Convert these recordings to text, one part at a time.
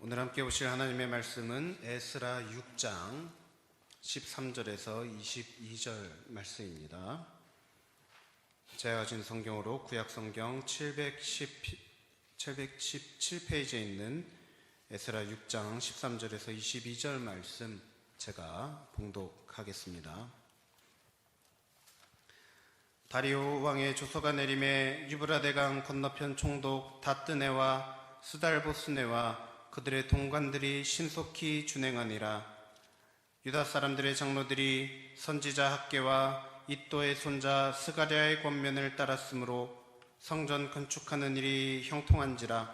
오늘 함께 보실 하나님의 말씀은 에스라 6장 13절에서 22절 말씀입니다. 제가 가진 성경으로 구약성경 717페이지에 있는 에스라 6장 13절에서 22절 말씀 제가 봉독하겠습니다. 다리오 왕의 조서가 내림에 유브라데강 건너편 총독 다뜨네와 스달보스네와 그들의 동관들이 신속히 준행하니라. 유다 사람들의 장로들이 선지자 학계와 이또의 손자 스가랴의 권면을 따랐으므로 성전 건축하는 일이 형통한지라.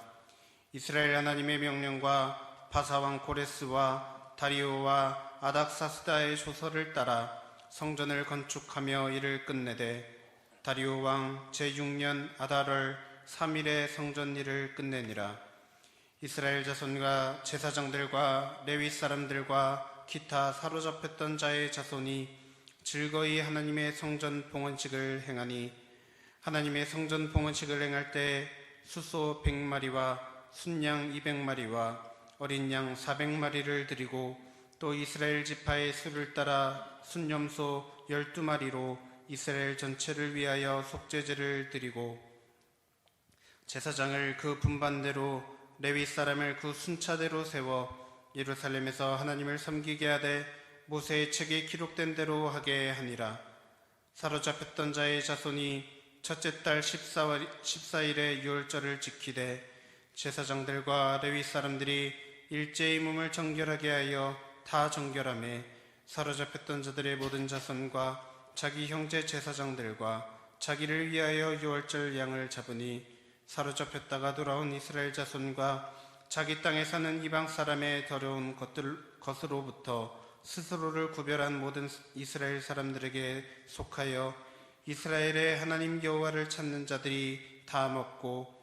이스라엘 하나님의 명령과 바사왕 고레스와 다리오와 아닥사스다의 조서를 따라 성전을 건축하며 이를 끝내되 다리오 왕 제6년 아달월 3일에 성전 일을 끝내니라. 이스라엘 자손과 제사장들과 레위 사람들과 기타 사로잡혔던 자의 자손이 즐거이 하나님의 성전 봉헌식을 행하니 하나님의 성전 봉헌식을 행할 때 수소 100마리와 순양 200마리와 어린 양 400마리를 드리고 또 이스라엘 지파의 수를 따라 순염소 12마리로 이스라엘 전체를 위하여 속죄제를 드리고 제사장을 그 분반대로 레위 사람을 그 순차대로 세워 예루살렘에서 하나님을 섬기게 하되 모세의 책에 기록된 대로 하게 하니라. 사로잡혔던 자의 자손이 첫째 달 14일에 유월절을 지키되 제사장들과 레위 사람들이 일제히 몸을 정결하게 하여 다 정결하며 사로잡혔던 자들의 모든 자손과 자기 형제 제사장들과 자기를 위하여 유월절 양을 잡으니 사로잡혔다가 돌아온 이스라엘 자손과 자기 땅에 사는 이방 사람의 더러운 것으로부터 스스로를 구별한 모든 이스라엘 사람들에게 속하여 이스라엘의 하나님 여호와를 찾는 자들이 다 먹고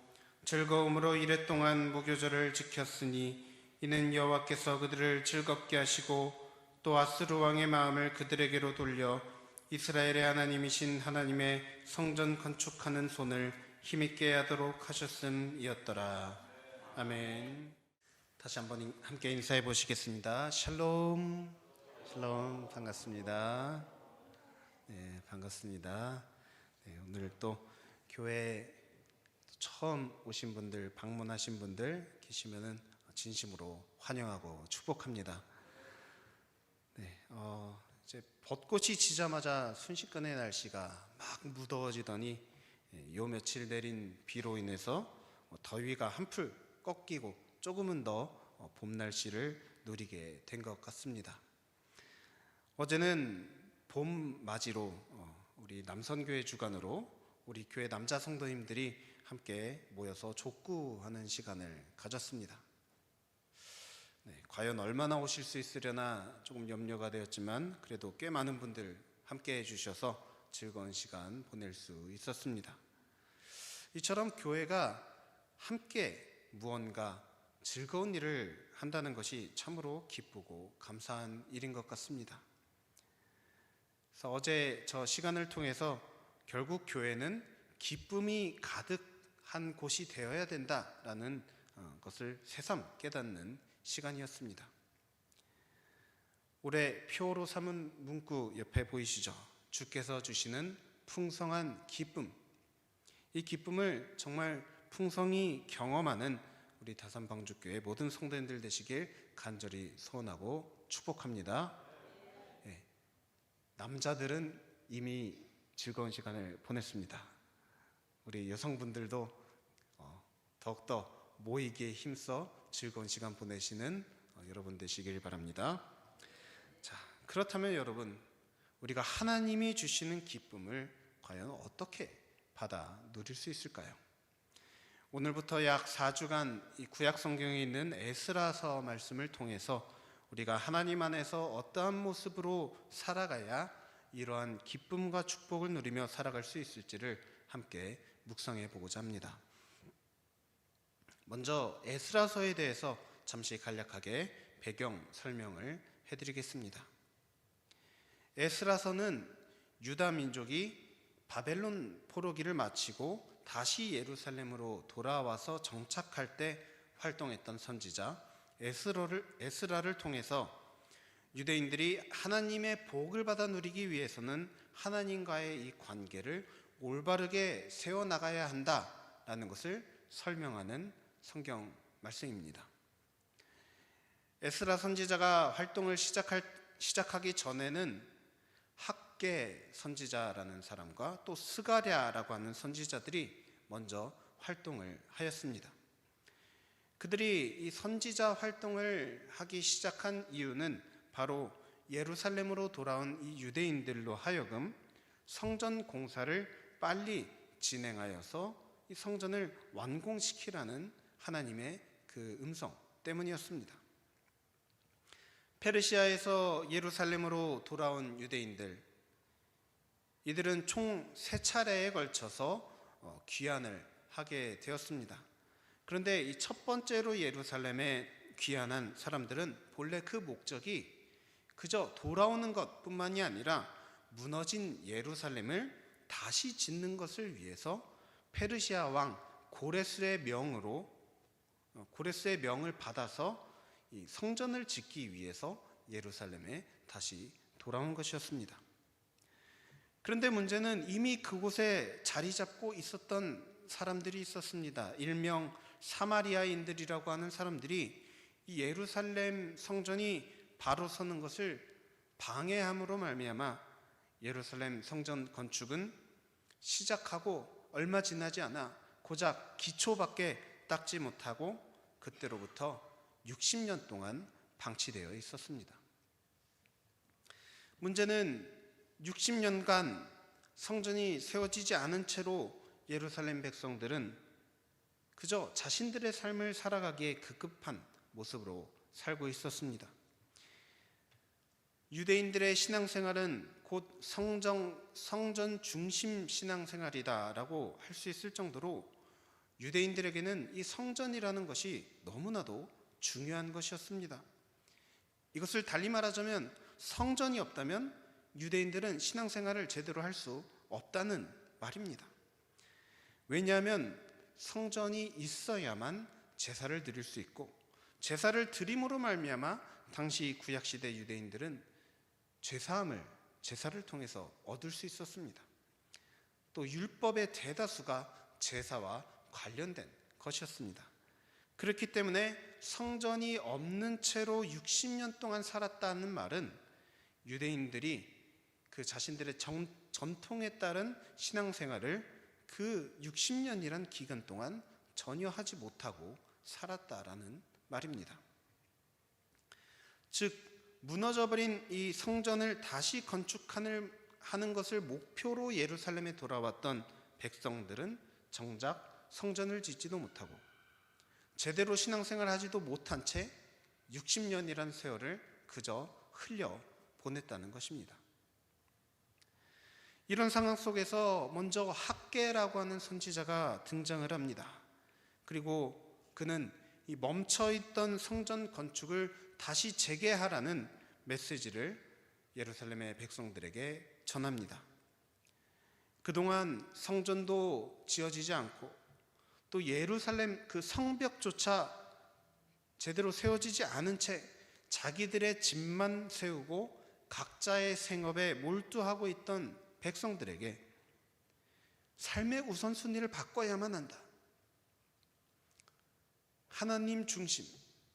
즐거움으로 이랫동안 무교절을 지켰으니 이는 여호와께서 그들을 즐겁게 하시고 또 아스루 왕의 마음을 그들에게로 돌려 이스라엘의 하나님이신 하나님의 성전 건축하는 손을 힘있게 하도록 하셨음이었더라. 아멘. 다시 한번 함께 인사해 보시겠습니다. 샬롬. 샬롬. 반갑습니다. 네, 반갑습니다. 네, 오늘 또 교회 처음 오신 분들, 방문하신 분들 계시면은 진심으로 환영하고 축복합니다. 네, 이제 벚꽃이 지자마자 순식간에 날씨가 막 무더워지더니 요 며칠 내린 비로 인해서 더위가 한풀 꺾이고 조금은 더 봄 날씨를 누리게 된 것 같습니다. 어제는 봄 맞이로 우리 남선교회 주관으로 우리 교회 남자 성도님들이 함께 모여서 족구하는 시간을 가졌습니다. 네, 과연 얼마나 오실 수 있으려나 조금 염려가 되었지만 그래도 꽤 많은 분들 함께 해주셔서 즐거운 시간 보낼 수 있었습니다. 이처럼 교회가 함께 무언가 즐거운 일을 한다는 것이 참으로 기쁘고 감사한 일인 것 같습니다. 그래서 어제 저 시간을 통해서 결국 교회는 기쁨이 가득한 곳이 되어야 된다라는 것을 새삼 깨닫는 시간이었습니다. 올해 표로 삼은 문구 옆에 보이시죠? 주께서 주시는 풍성한 기쁨. 이 기쁨을 정말 풍성히 경험하는 우리 다산방주교회 모든 성도님들 되시길 간절히 소원하고 축복합니다. 네, 남자들은 이미 즐거운 시간을 보냈습니다. 우리 여성분들도 더욱더 모이기에 힘써 즐거운 시간 보내시는 여러분 되시길 바랍니다. 자, 그렇다면 여러분, 우리가 하나님이 주시는 기쁨을 과연 어떻게 받아 누릴 수 있을까요? 오늘부터 약 4주간 이 구약 성경에 있는 에스라서 말씀을 통해서 우리가 하나님 안에서 어떠한 모습으로 살아가야 이러한 기쁨과 축복을 누리며 살아갈 수 있을지를 함께 묵상해 보고자 합니다. 먼저 에스라서에 대해서 잠시 간략하게 배경 설명을 해드리겠습니다. 에스라서는 유다 민족이 바벨론 포로기를 마치고 다시 예루살렘으로 돌아와서 정착할 때 활동했던 선지자 에스라를 통해서 유대인들이 하나님의 복을 받아 누리기 위해서는 하나님과의 이 관계를 올바르게 세워나가야 한다라는 것을 설명하는 성경 말씀입니다. 에스라 선지자가 활동을 시작하기 전에는 학개 선지자라는 사람과 또 스가랴라고 하는 선지자들이 먼저 활동을 하였습니다. 그들이 이 선지자 활동을 하기 시작한 이유는 바로 예루살렘으로 돌아온 이 유대인들로 하여금 성전 공사를 빨리 진행하여서 이 성전을 완공시키라는 하나님의 그 음성 때문이었습니다. 페르시아에서 예루살렘으로 돌아온 유대인들, 이들은 총 3차례에 걸쳐서 귀환을 하게 되었습니다. 그런데 이 첫 번째로 예루살렘에 귀환한 사람들은 본래 그 목적이 그저 돌아오는 것뿐만이 아니라 무너진 예루살렘을 다시 짓는 것을 위해서 페르시아 왕 고레스의 명을 받아서 이 성전을 짓기 위해서 예루살렘에 다시 돌아온 것이었습니다. 그런데 문제는 이미 그곳에 자리 잡고 있었던 사람들이 있었습니다. 일명 사마리아인들이라고 하는 사람들이 이 예루살렘 성전이 바로 서는 것을 방해함으로 말미암아 예루살렘 성전 건축은 시작하고 얼마 지나지 않아 고작 기초밖에 닦지 못하고 그때로부터 60년 동안 방치되어 있었습니다. 문제는 60년간 성전이 세워지지 않은 채로 예루살렘 백성들은 그저 자신들의 삶을 살아가기에 급급한 모습으로 살고 있었습니다. 유대인들의 신앙생활은 곧 성전 중심 신앙생활이다라고 할 수 있을 정도로 유대인들에게는 이 성전이라는 것이 너무나도 중요한 것이었습니다. 이것을 달리 말하자면 성전이 없다면 유대인들은 신앙생활을 제대로 할 수 없다는 말입니다. 왜냐하면 성전이 있어야만 제사를 드릴 수 있고 제사를 드림으로 말미암아 당시 구약시대 유대인들은 제사를 통해서 얻을 수 있었습니다. 또 율법의 대다수가 제사와 관련된 것이었습니다. 그렇기 때문에 성전이 없는 채로 60년 동안 살았다는 말은 유대인들이 그 자신들의 전통에 따른 신앙생활을 그 60년이란 기간 동안 전혀 하지 못하고 살았다라는 말입니다. 즉 무너져버린 이 성전을 다시 건축하는 것을 목표로 예루살렘에 돌아왔던 백성들은 정작 성전을 짓지도 못하고 제대로 신앙생활을 하지도 못한 채 60년이라는 세월을 그저 흘려 보냈다는 것입니다. 이런 상황 속에서 먼저 학개라고 하는 선지자가 등장을 합니다. 그리고 그는 이 멈춰있던 성전 건축을 다시 재개하라는 메시지를 예루살렘의 백성들에게 전합니다. 그동안 성전도 지어지지 않고 또 예루살렘 그 성벽조차 제대로 세워지지 않은 채 자기들의 집만 세우고 각자의 생업에 몰두하고 있던 백성들에게 삶의 우선순위를 바꿔야만 한다. 하나님 중심,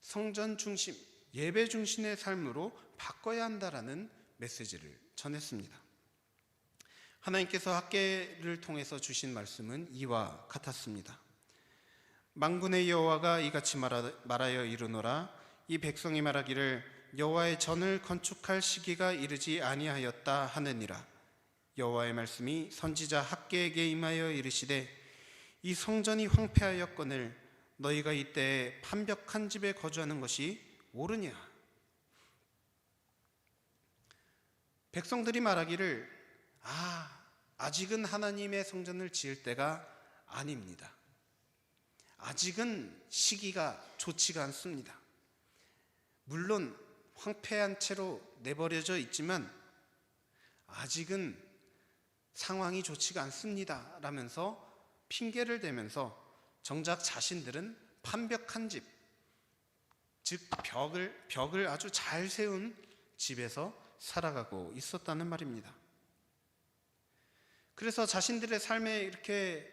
성전 중심, 예배 중심의 삶으로 바꿔야 한다라는 메시지를 전했습니다. 하나님께서 학개를 통해서 주신 말씀은 이와 같았습니다. 만군의 여호와가 이같이 말하여 이르노라. 이 백성이 말하기를 여호와의 전을 건축할 시기가 이르지 아니하였다 하느니라. 여호와의 말씀이 선지자 학개에게 임하여 이르시되 이 성전이 황폐하였거늘 너희가 이때에 판벽한 집에 거주하는 것이 옳으냐. 백성들이 말하기를 아직은 하나님의 성전을 지을 때가 아닙니다. 아직은 시기가 좋지가 않습니다. 물론 황폐한 채로 내버려져 있지만 아직은 상황이 좋지가 않습니다 라면서 핑계를 대면서 정작 자신들은 판벽한 집, 즉 벽을 아주 잘 세운 집에서 살아가고 있었다는 말입니다. 그래서 자신들의 삶에 이렇게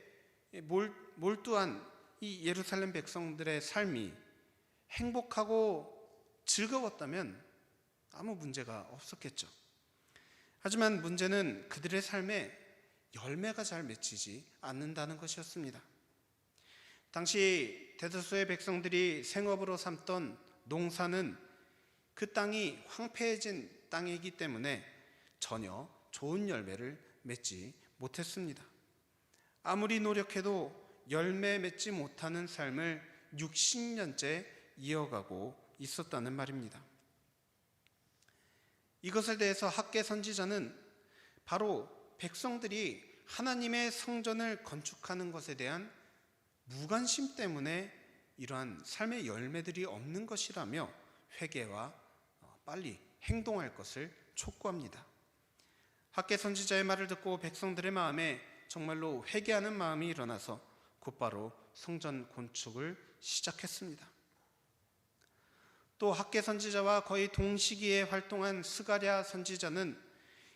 몰두한 이 예루살렘 백성들의 삶이 행복하고 즐거웠다면 아무 문제가 없었겠죠. 하지만 문제는 그들의 삶에 열매가 잘 맺히지 않는다는 것이었습니다. 당시 대다수의 백성들이 생업으로 삼던 농사는 그 땅이 황폐해진 땅이기 때문에 전혀 좋은 열매를 맺지 못했습니다. 아무리 노력해도 열매 맺지 못하는 삶을 60년째 이어가고 있었다는 말입니다. 이것에 대해서 학개 선지자는 바로 백성들이 하나님의 성전을 건축하는 것에 대한 무관심 때문에 이러한 삶의 열매들이 없는 것이라며 회개와 빨리 행동할 것을 촉구합니다. 학개 선지자의 말을 듣고 백성들의 마음에 정말로 회개하는 마음이 일어나서 곧바로 성전 건축을 시작했습니다. 또 학개 선지자와 거의 동시기에 활동한 스가랴 선지자는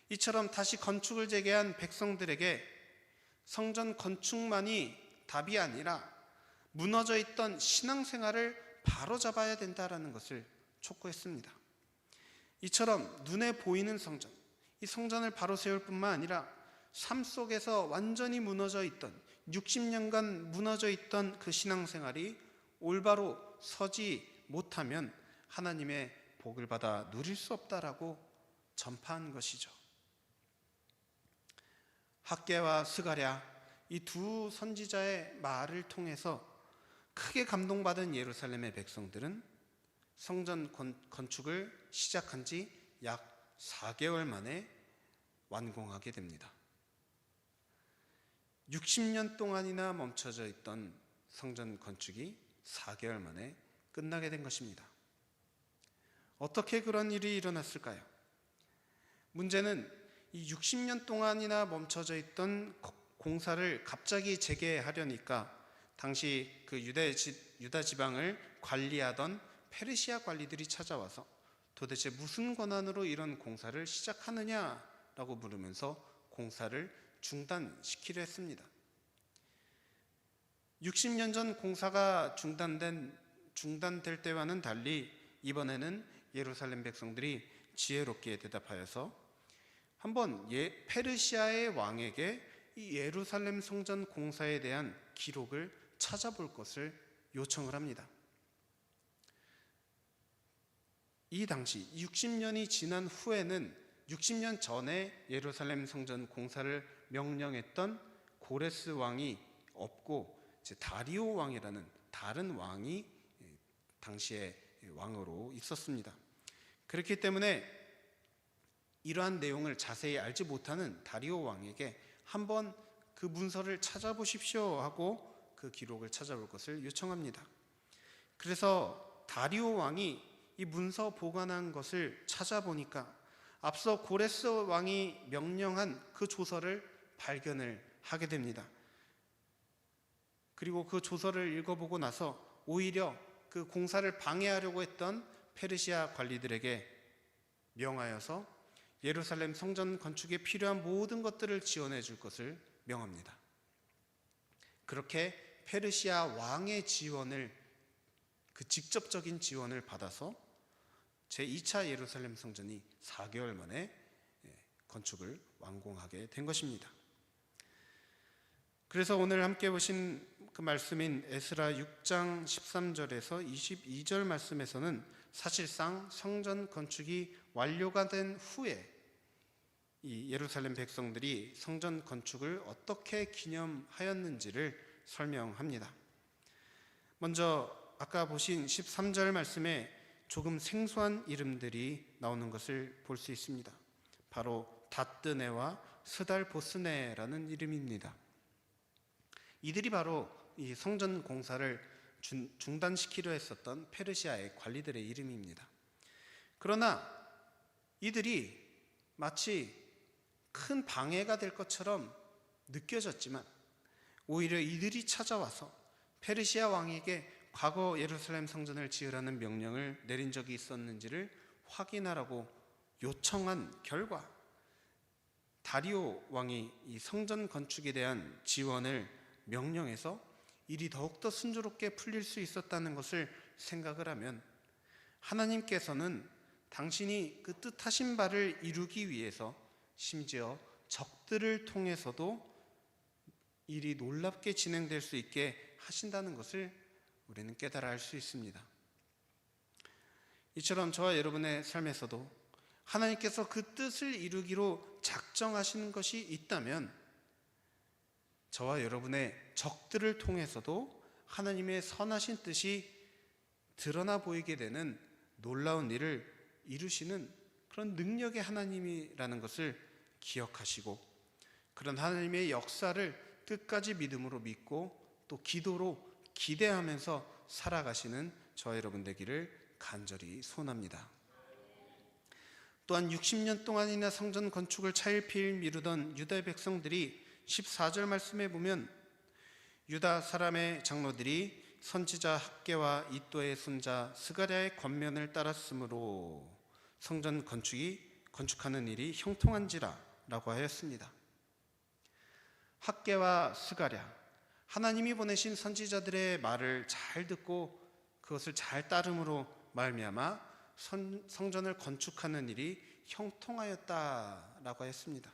이처럼 다시 건축을 재개한 백성들에게 성전 건축만이 답이 아니라 무너져 있던 신앙생활을 바로잡아야 된다라는 것을 촉구했습니다. 이처럼 눈에 보이는 성전, 이 성전을 바로 세울 뿐만 아니라 삶 속에서 완전히 무너져 있던 60년간 무너져 있던 그 신앙생활이 올바로 서지 못하면 하나님의 복을 받아 누릴 수 없다라고 전파한 것이죠. 학개와 스가랴 이 두 선지자의 말을 통해서 크게 감동받은 예루살렘의 백성들은 성전 건축을 시작한 지 약 4개월 만에 완공하게 됩니다. 60년 동안이나 멈춰져 있던 성전 건축이 4개월 만에 끝나게 된 것입니다. 어떻게 그런 일이 일어났을까요? 문제는 이 60년 동안이나 멈춰져 있던 공사를 갑자기 재개하려니까 당시 그 유다 지방을 관리하던 페르시아 관리들이 찾아와서 도대체 무슨 권한으로 이런 공사를 시작하느냐라고 물으면서 공사를 중단시키려 했습니다. 60년 전 공사가 중단될 때와는 달리 이번에는 예루살렘 백성들이 지혜롭게 대답하여서 한번 페르시아의 왕에게 이 예루살렘 성전 공사에 대한 기록을 찾아볼 것을 요청을 합니다. 이 당시 60년이 지난 후에는 60년 전에 예루살렘 성전 공사를 명령했던 고레스 왕이 없고 이제 다리오 왕이라는 다른 왕이 당시의 왕으로 있었습니다. 그렇기 때문에 이러한 내용을 자세히 알지 못하는 다리오 왕에게 한번 그 문서를 찾아보십시오 하고 그 기록을 찾아볼 것을 요청합니다. 그래서 다리오 왕이 이 문서 보관한 것을 찾아보니까 앞서 고레스 왕이 명령한 그 조서를 발견을 하게 됩니다. 그리고 그 조서를 읽어보고 나서 오히려 그 공사를 방해하려고 했던 페르시아 관리들에게 명하여서 예루살렘 성전 건축에 필요한 모든 것들을 지원해 줄 것을 명합니다. 그렇게 페르시아 왕의 지원을, 그 직접적인 지원을 받아서 제2차 예루살렘 성전이 4개월 만에 건축을 완공하게 된 것입니다. 그래서 오늘 함께 보신 그 말씀인 에스라 6장 13절에서 22절 말씀에서는 사실상 성전 건축이 완료가 된 후에 이 예루살렘 백성들이 성전 건축을 어떻게 기념하였는지를 설명합니다. 먼저 아까 보신 13절 말씀에 조금 생소한 이름들이 나오는 것을 볼 수 있습니다. 바로 다뜨네와 스달보스네라는 이름입니다. 이들이 바로 이 성전 공사를 중단시키려 했었던 페르시아의 관리들의 이름입니다. 그러나 이들이 마치 큰 방해가 될 것처럼 느껴졌지만 오히려 이들이 찾아와서 페르시아 왕에게 과거 예루살렘 성전을 지으라는 명령을 내린 적이 있었는지를 확인하라고 요청한 결과 다리오 왕이 이 성전 건축에 대한 지원을 명령해서 일이 더욱더 순조롭게 풀릴 수 있었다는 것을 생각을 하면 하나님께서는 당신이 그 뜻하신 바를 이루기 위해서 심지어 적들을 통해서도 일이 놀랍게 진행될 수 있게 하신다는 것을 우리는 깨달아 알 수 있습니다. 이처럼 저와 여러분의 삶에서도 하나님께서 그 뜻을 이루기로 작정하시는 것이 있다면 저와 여러분의 적들을 통해서도 하나님의 선하신 뜻이 드러나 보이게 되는 놀라운 일을 이루시는 그런 능력의 하나님이라는 것을 기억하시고 그런 하나님의 역사를 끝까지 믿음으로 믿고 또 기도로 기대하면서 살아가시는 저와 여러분 되기를 간절히 소원합니다. 또한 60년 동안이나 성전 건축을 차일피일 미루던 유다의 백성들이 14절 말씀에 보면 유다 사람의 장로들이 선지자 학개와 이도의 손자 스가랴의 권면을 따랐으므로 성전 건축하는 일이 형통한지라 라고 하였습니다. 학개와 스가랴, 하나님이 보내신 선지자들의 말을 잘 듣고 그것을 잘 따름으로 말미암아 성전을 건축하는 일이 형통하였다라고 했습니다.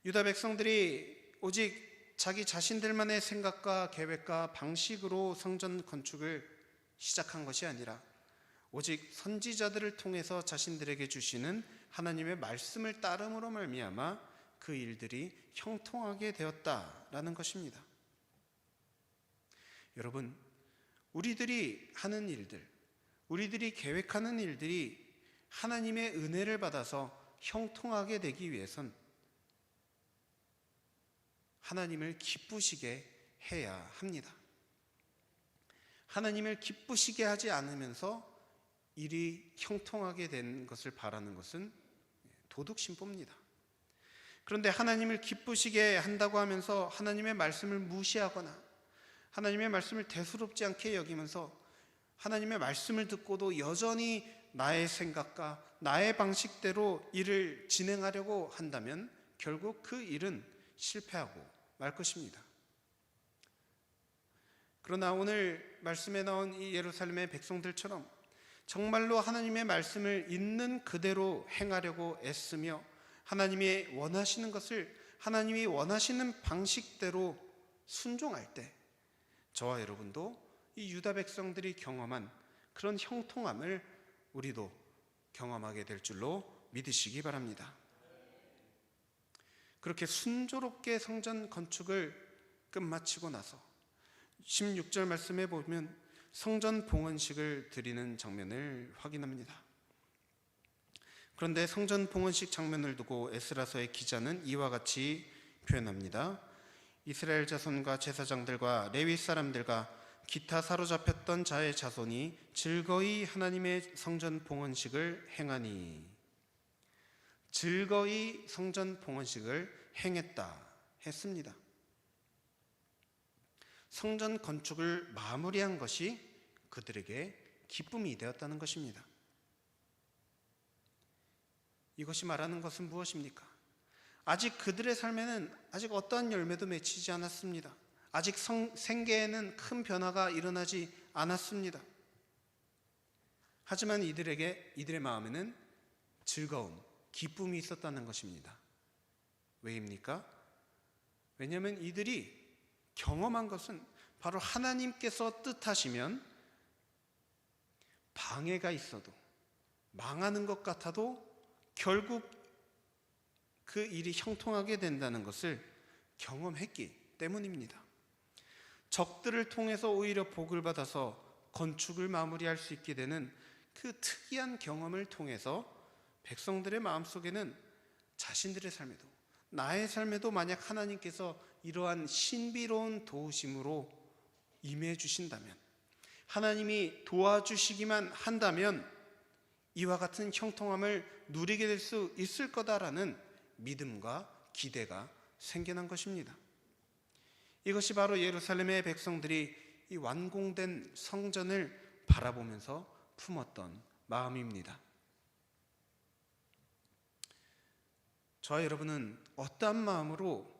유다 백성들이 오직 자기 자신들만의 생각과 계획과 방식으로 성전 건축을 시작한 것이 아니라 오직 선지자들을 통해서 자신들에게 주시는 하나님의 말씀을 따름으로 말미암아 그 일들이 형통하게 되었다라는 것입니다. 여러분, 우리들이 하는 일들, 우리들이 계획하는 일들이 하나님의 은혜를 받아서 형통하게 되기 위해선 하나님을 기쁘시게 해야 합니다. 하나님을 기쁘시게 하지 않으면서 일이 형통하게 된 것을 바라는 것은 도둑심보입니다. 그런데 하나님을 기쁘시게 한다고 하면서 하나님의 말씀을 무시하거나 하나님의 말씀을 대수롭지 않게 여기면서 하나님의 말씀을 듣고도 여전히 나의 생각과 나의 방식대로 일을 진행하려고 한다면 결국 그 일은 실패하고 말 것입니다. 그러나 오늘 말씀에 나온 이 예루살렘의 백성들처럼 정말로 하나님의 말씀을 있는 그대로 행하려고 애쓰며 하나님이 원하시는 것을 하나님이 원하시는 방식대로 순종할 때 저와 여러분도 이 유다 백성들이 경험한 그런 형통함을 우리도 경험하게 될 줄로 믿으시기 바랍니다. 그렇게 순조롭게 성전 건축을 끝마치고 나서 16절 말씀에 보면 성전 봉헌식을 드리는 장면을 확인합니다. 그런데 성전 봉헌식 장면을 두고 에스라서의 기자는 이와 같이 표현합니다. 이스라엘 자손과 제사장들과 레위 사람들과 기타 사로잡혔던 자의 자손이 즐거이 하나님의 성전 봉헌식을 행하니, 즐거이 성전 봉헌식을 행했다 했습니다. 성전 건축을 마무리한 것이 그들에게 기쁨이 되었다는 것입니다. 이것이 말하는 것은 무엇입니까? 아직 그들의 삶에는 아직 어떠한 열매도 맺히지 않았습니다. 아직 생계에는 큰 변화가 일어나지 않았습니다. 하지만 이들의 마음에는 즐거움, 기쁨이 있었다는 것입니다. 왜입니까? 왜냐하면 이들이 경험한 것은 바로 하나님께서 뜻하시면 방해가 있어도 망하는 것 같아도 결국 그 일이 형통하게 된다는 것을 경험했기 때문입니다. 적들을 통해서 오히려 복을 받아서 건축을 마무리할 수 있게 되는 그 특이한 경험을 통해서 백성들의 마음속에는 자신들의 삶에도 나의 삶에도 만약 하나님께서 이러한 신비로운 도우심으로 임해 주신다면, 하나님이 도와주시기만 한다면 이와 같은 형통함을 누리게 될 수 있을 거다라는 믿음과 기대가 생겨난 것입니다. 이것이 바로 예루살렘의 백성들이 이 완공된 성전을 바라보면서 품었던 마음입니다. 저와 여러분은 어떠한 마음으로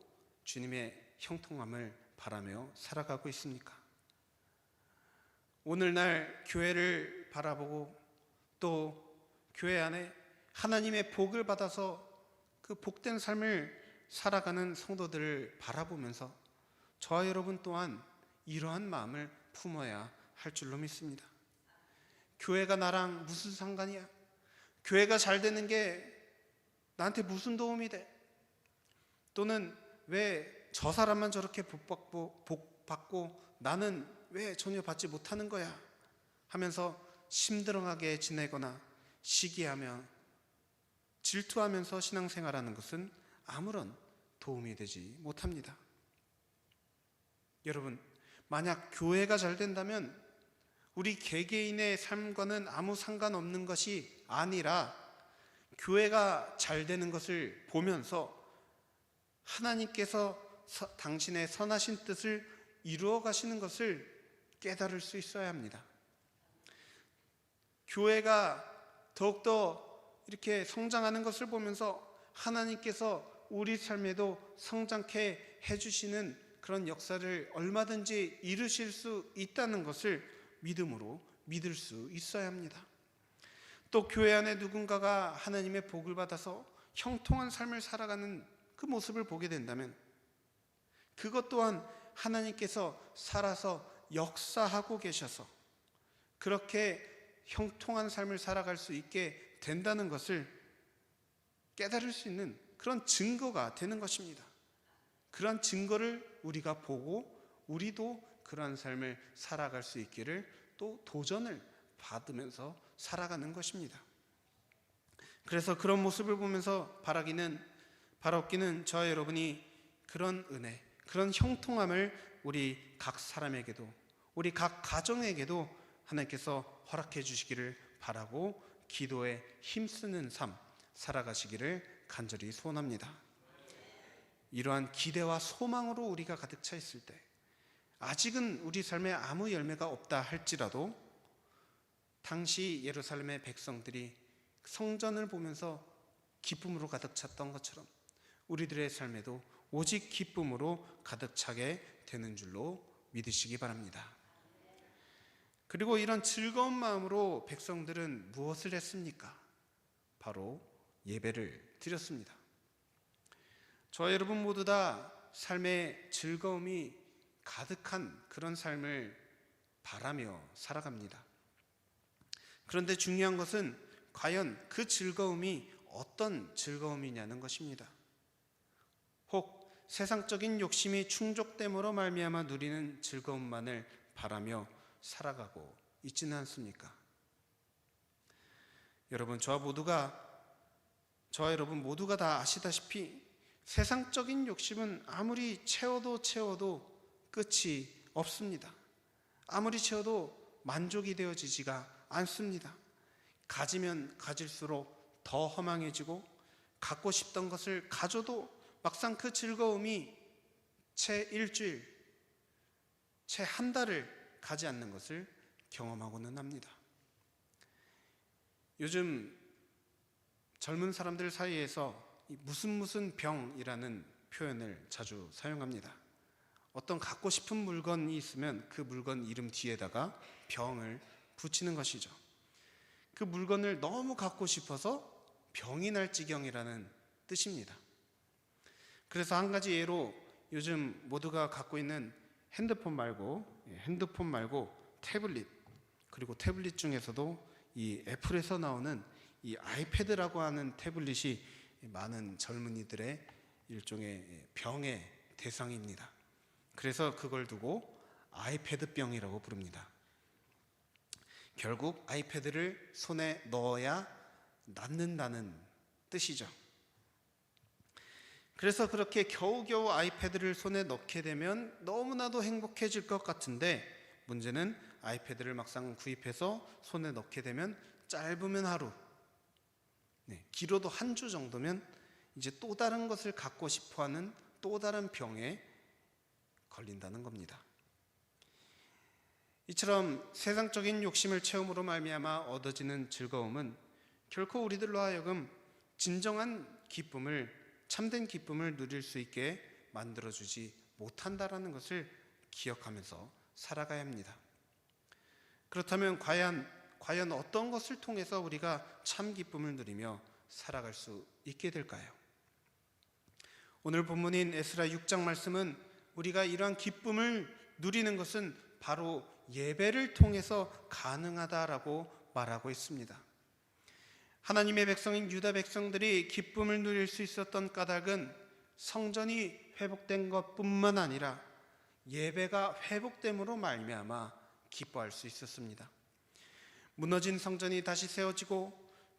주님의 형통함을 바라며 살아가고 있습니까? 오늘날 교회를 바라보고 또 교회 안에 하나님의 복을 받아서 그 복된 삶을 살아가는 성도들을 바라보면서 저와 여러분 또한 이러한 마음을 품어야 할 줄로 믿습니다. 교회가 나랑 무슨 상관이야? 교회가 잘 되는 게 나한테 무슨 도움이 돼? 또는 왜 저 사람만 저렇게 복 받고 나는 왜 전혀 받지 못하는 거야? 하면서 심드렁하게 지내거나 시기하며 질투하면서 신앙생활하는 것은 아무런 도움이 되지 못합니다. 여러분, 만약 교회가 잘 된다면 우리 개개인의 삶과는 아무 상관없는 것이 아니라 교회가 잘 되는 것을 보면서 하나님께서 당신의 선하신 뜻을 이루어 가시는 것을 깨달을 수 있어야 합니다. 교회가 더욱더 이렇게 성장하는 것을 보면서 하나님께서 우리 삶에도 성장케 해주시는 그런 역사를 얼마든지 이루실 수 있다는 것을 믿음으로 믿을 수 있어야 합니다. 또 교회 안에 누군가가 하나님의 복을 받아서 형통한 삶을 살아가는 그 모습을 보게 된다면 그것 또한 하나님께서 살아서 역사하고 계셔서 그렇게 형통한 삶을 살아갈 수 있게 된다는 것을 깨달을 수 있는 그런 증거가 되는 것입니다. 그런 증거를 우리가 보고 우리도 그러한 삶을 살아갈 수 있기를 또 도전을 받으면서 살아가는 것입니다. 그래서 그런 모습을 보면서 바라옵기는 저와 여러분이 그런 은혜, 그런 형통함을 우리 각 사람에게도 우리 각 가정에게도 하나님께서 허락해 주시기를 바라고 기도에 힘쓰는 삶 살아가시기를 간절히 소원합니다. 이러한 기대와 소망으로 우리가 가득 차 있을 때 아직은 우리 삶에 아무 열매가 없다 할지라도 당시 예루살렘의 백성들이 성전을 보면서 기쁨으로 가득 찼던 것처럼 우리들의 삶에도 오직 기쁨으로 가득 차게 되는 줄로 믿으시기 바랍니다. 그리고 이런 즐거운 마음으로 백성들은 무엇을 했습니까? 바로 예배를 드렸습니다. 저와 여러분 모두 다 삶의 즐거움이 가득한 그런 삶을 바라며 살아갑니다. 그런데 중요한 것은 과연 그 즐거움이 어떤 즐거움이냐는 것입니다. 혹 세상적인 욕심이 충족됨으로 말미암아 누리는 즐거움만을 바라며 살아가고 있지는 않습니까? 저와 여러분 모두가 다 아시다시피 세상적인 욕심은 아무리 채워도 끝이 없습니다. 아무리 채워도 만족이 되어지지가 않습니다. 가지면 가질수록 더 허망해지고 갖고 싶던 것을 가져도 막상 그 즐거움이 채 일주일, 채 한 달을 가지 않는 것을 경험하고는 합니다. 요즘 젊은 사람들 사이에서 무슨 병이라는 표현을 자주 사용합니다. 어떤 갖고 싶은 물건이 있으면 그 물건 이름 뒤에다가 병을 붙이는 것이죠. 그 물건을 너무 갖고 싶어서 병이 날 지경이라는 뜻입니다. 그래서 한 가지 예로 요즘 모두가 갖고 있는 핸드폰 말고 태블릿, 그리고 태블릿 중에서도 이 애플에서 나오는 이 아이패드라고 하는 태블릿이 많은 젊은이들의 일종의 병의 대상입니다. 그래서 그걸 두고 아이패드병이라고 부릅니다. 결국 아이패드를 손에 넣어야 낫는다는 뜻이죠. 그래서 그렇게 겨우겨우 아이패드를 손에 넣게 되면 너무나도 행복해질 것 같은데 문제는 아이패드를 막상 구입해서 손에 넣게 되면 짧으면 하루, 길어도 한 주 정도면 이제 또 다른 것을 갖고 싶어하는 또 다른 병에 걸린다는 겁니다. 이처럼 세상적인 욕심을 채움으로 말미암아 얻어지는 즐거움은 결코 우리들로 하여금 진정한 기쁨을, 참된 기쁨을 누릴 수 있게 만들어주지 못한다라는 것을 기억하면서 살아가야 합니다. 그렇다면 과연 어떤 것을 통해서 우리가 참 기쁨을 누리며 살아갈 수 있게 될까요? 오늘 본문인 에스라 6장 말씀은 우리가 이러한 기쁨을 누리는 것은 바로 예배를 통해서 가능하다라고 말하고 있습니다. 하나님의 백성인 유다 백성들이 기쁨을 누릴 수 있었던 까닭은 성전이 회복된 것뿐만 아니라 예배가 회복됨으로 말미암아 기뻐할 수 있었습니다. 무너진 성전이 다시 세워지고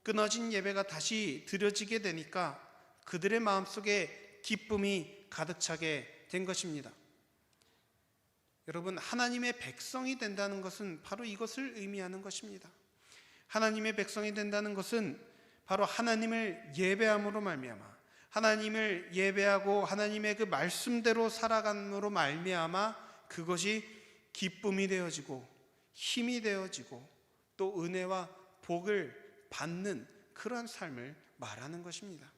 끊어진 예배가 다시 드려지게 되니까 그들의 마음속에 기쁨이 가득 차게 된 것입니다. 여러분, 하나님의 백성이 된다는 것은 바로 이것을 의미하는 것입니다. 하나님의 백성이 된다는 것은 바로 하나님을 예배함으로 말미암아, 하나님을 예배하고 하나님의 그 말씀대로 살아감으로 말미암아 그것이 기쁨이 되어지고 힘이 되어지고 또 은혜와 복을 받는 그러한 삶을 말하는 것입니다.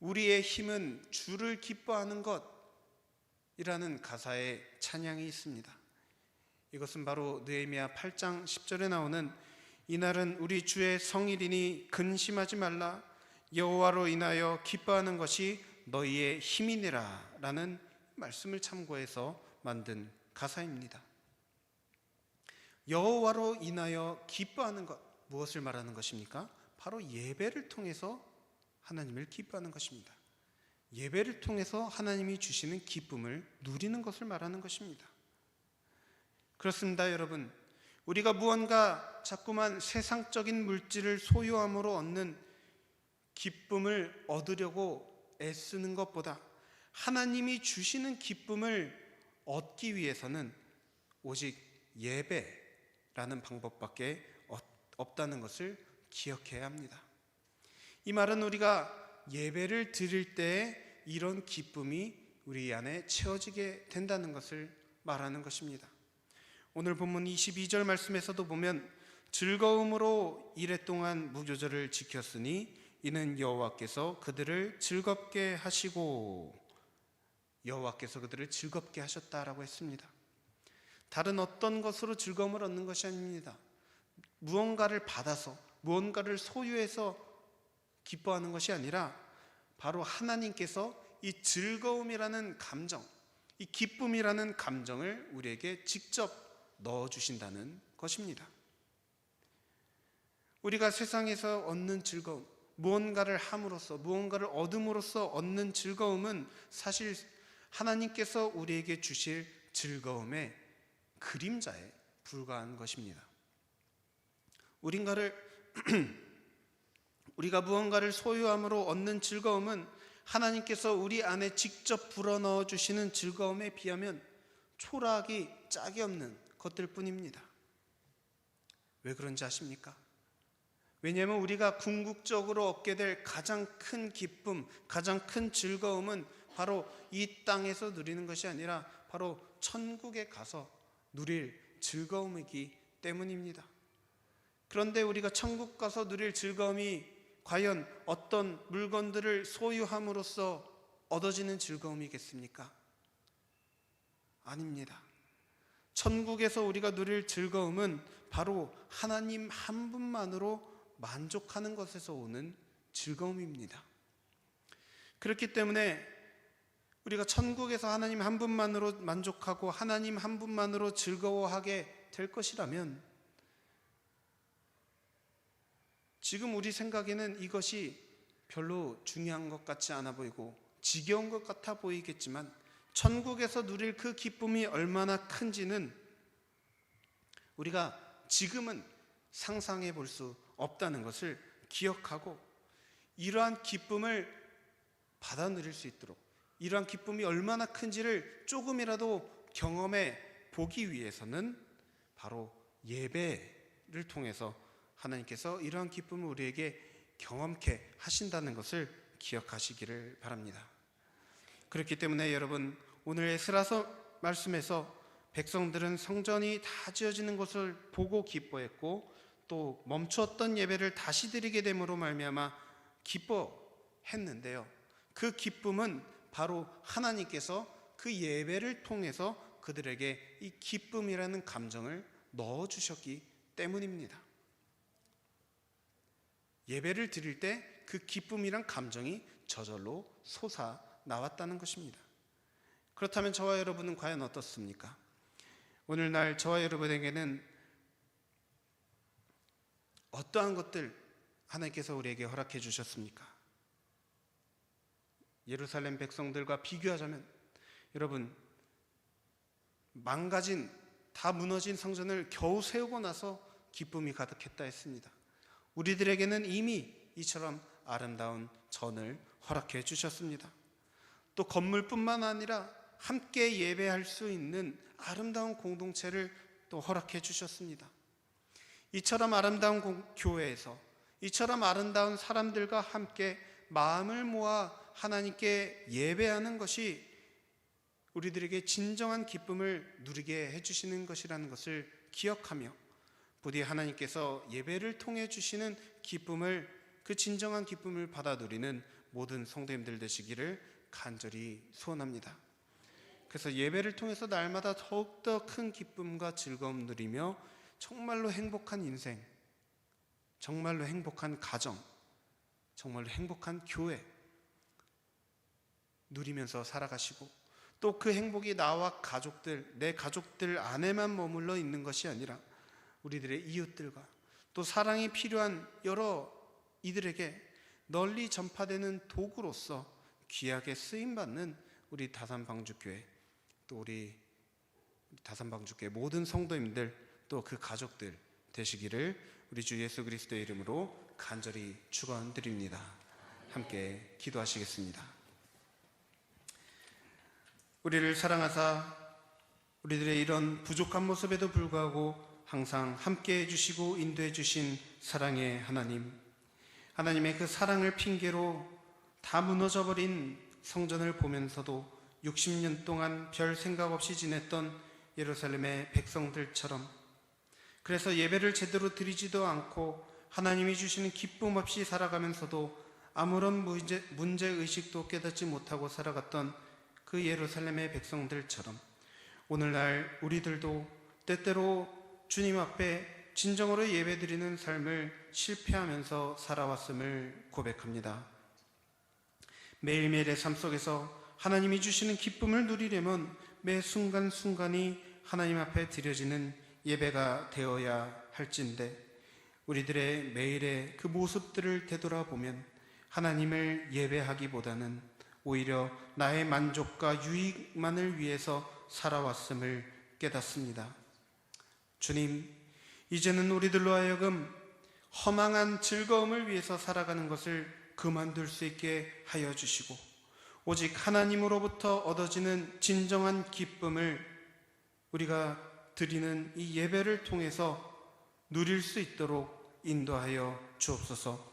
우리의 힘은 주를 기뻐하는 것이라는 가사의 찬양이 있습니다. 이것은 바로 느헤미야 8장 10절에 나오는 이날은 우리 주의 성일이니 근심하지 말라 여호와로 인하여 기뻐하는 것이 너희의 힘이니라 라는 말씀을 참고해서 만든 가사입니다. 여호와로 인하여 기뻐하는 것, 무엇을 말하는 것입니까? 바로 예배를 통해서 하나님을 기뻐하는 것입니다. 예배를 통해서 하나님이 주시는 기쁨을 누리는 것을 말하는 것입니다. 그렇습니다, 여러분. 우리가 무언가 자꾸만 세상적인 물질을 소유함으로 얻는 기쁨을 얻으려고 애쓰는 것보다 하나님이 주시는 기쁨을 얻기 위해서는 오직 예배라는 방법밖에 없다는 것을 기억해야 합니다. 이 말은 우리가 예배를 드릴 때 이런 기쁨이 우리 안에 채워지게 된다는 것을 말하는 것입니다. 오늘 본문 22절 말씀에서도 보면 즐거움으로 이랫동안 무교절을 지켰으니 이는 여호와께서 그들을 즐겁게 하시고, 여호와께서 그들을 즐겁게 하셨다라고 했습니다. 다른 어떤 것으로 즐거움을 얻는 것이 아닙니다. 무언가를 받아서, 무언가를 소유해서 기뻐하는 것이 아니라 바로 하나님께서 이 즐거움이라는 감정, 이 기쁨이라는 감정을 우리에게 직접 넣어주신다는 것입니다. 우리가 세상에서 얻는 즐거움, 무언가를 함으로써, 무언가를 얻음으로써 얻는 즐거움은 사실 하나님께서 우리에게 주실 즐거움의 그림자에 불과한 것입니다. 우리가 무언가를 소유함으로 얻는 즐거움은 하나님께서 우리 안에 직접 불어넣어 주시는 즐거움에 비하면 초라하기 짝이 없는 것들 뿐입니다. 왜 그런지 아십니까? 왜냐하면 우리가 궁극적으로 얻게 될 가장 큰 기쁨, 가장 큰 즐거움은 바로 이 땅에서 누리는 것이 아니라 바로 천국에 가서 누릴 즐거움이기 때문입니다. 그런데 우리가 천국 가서 누릴 즐거움이 과연 어떤 물건들을 소유함으로써 얻어지는 즐거움이겠습니까? 아닙니다. 천국에서 우리가 누릴 즐거움은 바로 하나님 한 분만으로 만족하는 것에서 오는 즐거움입니다. 그렇기 때문에 우리가 천국에서 하나님 한 분만으로 만족하고 하나님 한 분만으로 즐거워하게 될 것이라면 지금 우리 생각에는 이것이 별로 중요한 것 같지 않아 보이고 지겨운 것 같아 보이겠지만 천국에서 누릴 그 기쁨이 얼마나 큰지는 우리가 지금은 상상해 볼 수 없다는 것을 기억하고 이러한 기쁨을 받아 누릴 수 있도록, 이러한 기쁨이 얼마나 큰지를 조금이라도 경험해 보기 위해서는 바로 예배를 통해서 하나님께서 이러한 기쁨을 우리에게 경험케 하신다는 것을 기억하시기를 바랍니다. 그렇기 때문에 여러분, 오늘 에스라서 말씀에서 백성들은 성전이 다 지어지는 것을 보고 기뻐했고 또 멈추었던 예배를 다시 드리게 됨으로 말미암아 기뻐했는데요. 그 기쁨은 바로 하나님께서 그 예배를 통해서 그들에게 이 기쁨이라는 감정을 넣어주셨기 때문입니다. 예배를 드릴 때 그 기쁨이란 감정이 저절로 솟아 나왔다는 것입니다. 그렇다면 저와 여러분은 과연 어떻습니까? 오늘날 저와 여러분에게는 어떠한 것들 하나님께서 우리에게 허락해 주셨습니까? 예루살렘 백성들과 비교하자면 여러분, 망가진, 다 무너진 성전을 겨우 세우고 나서 기쁨이 가득했다 했습니다. 우리들에게는 이미 이처럼 아름다운 전을 허락해 주셨습니다. 또 건물뿐만 아니라 함께 예배할 수 있는 아름다운 공동체를 또 허락해 주셨습니다. 이처럼 아름다운 교회에서 이처럼 아름다운 사람들과 함께 마음을 모아 하나님께 예배하는 것이 우리들에게 진정한 기쁨을 누리게 해주시는 것이라는 것을 기억하며 부디 하나님께서 예배를 통해 주시는 기쁨을, 그 진정한 기쁨을 받아 누리는 모든 성도님들 되시기를 간절히 소원합니다. 그래서 예배를 통해서 날마다 더욱더 큰 기쁨과 즐거움 누리며 정말로 행복한 인생, 정말로 행복한 가정, 정말로 행복한 교회 누리면서 살아가시고 또 그 행복이 나와 가족들, 내 가족들 안에만 머물러 있는 것이 아니라 우리들의 이웃들과 또 사랑이 필요한 여러 이들에게 널리 전파되는 도구로서 귀하게 쓰임받는 우리 다산방주교회, 또 우리 다산방주교회 모든 성도님들, 또 그 가족들 되시기를 우리 주 예수 그리스도의 이름으로 간절히 축원드립니다. 함께 기도하시겠습니다. 우리를 사랑하사 우리들의 이런 부족한 모습에도 불구하고 항상 함께 해주시고 인도해 주신 사랑의 하나님, 하나님의 그 사랑을 핑계로 다 무너져버린 성전을 보면서도 60년 동안 별 생각 없이 지냈던 예루살렘의 백성들처럼, 그래서 예배를 제대로 드리지도 않고 하나님이 주시는 기쁨 없이 살아가면서도 아무런 문제의식도 깨닫지 못하고 살아갔던 그 예루살렘의 백성들처럼 오늘날 우리들도 때때로 주님 앞에 진정으로 예배드리는 삶을 실패하면서 살아왔음을 고백합니다. 매일매일의 삶 속에서 하나님이 주시는 기쁨을 누리려면 매 순간순간이 하나님 앞에 드려지는 예배가 되어야 할진데, 우리들의 매일의 그 모습들을 되돌아보면 하나님을 예배하기보다는 오히려 나의 만족과 유익만을 위해서 살아왔음을 깨닫습니다. 주님, 이제는 우리들로 하여금 허망한 즐거움을 위해서 살아가는 것을 그만둘 수 있게 하여 주시고 오직 하나님으로부터 얻어지는 진정한 기쁨을 우리가 드리는 이 예배를 통해서 누릴 수 있도록 인도하여 주옵소서.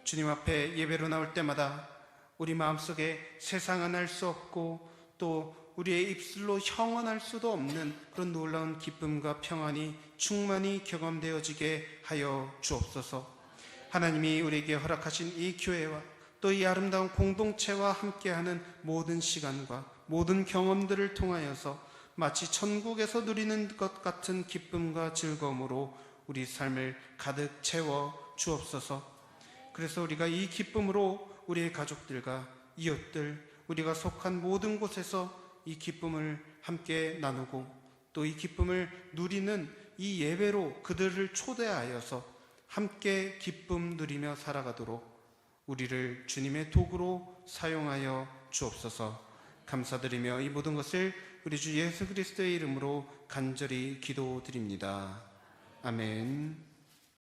주님 앞에 예배로 나올 때마다 우리 마음속에 세상은 알 수 없고 또 우리의 입술로 형언할 수도 없는 그런 놀라운 기쁨과 평안이 충만히 경험되어지게 하여 주옵소서. 하나님이 우리에게 허락하신 이 교회와 또 이 아름다운 공동체와 함께하는 모든 시간과 모든 경험들을 통하여서 마치 천국에서 누리는 것 같은 기쁨과 즐거움으로 우리 삶을 가득 채워 주옵소서. 그래서 우리가 이 기쁨으로 우리의 가족들과 이웃들, 우리가 속한 모든 곳에서 이 기쁨을 함께 나누고 또 이 기쁨을 누리는 이 예배로 그들을 초대하여서 함께 기쁨 누리며 살아가도록 우리를 주님의 도구로 사용하여 주옵소서. 감사드리며 이 모든 것을 우리 주 예수 그리스도의 이름으로 간절히 기도드립니다. 아멘.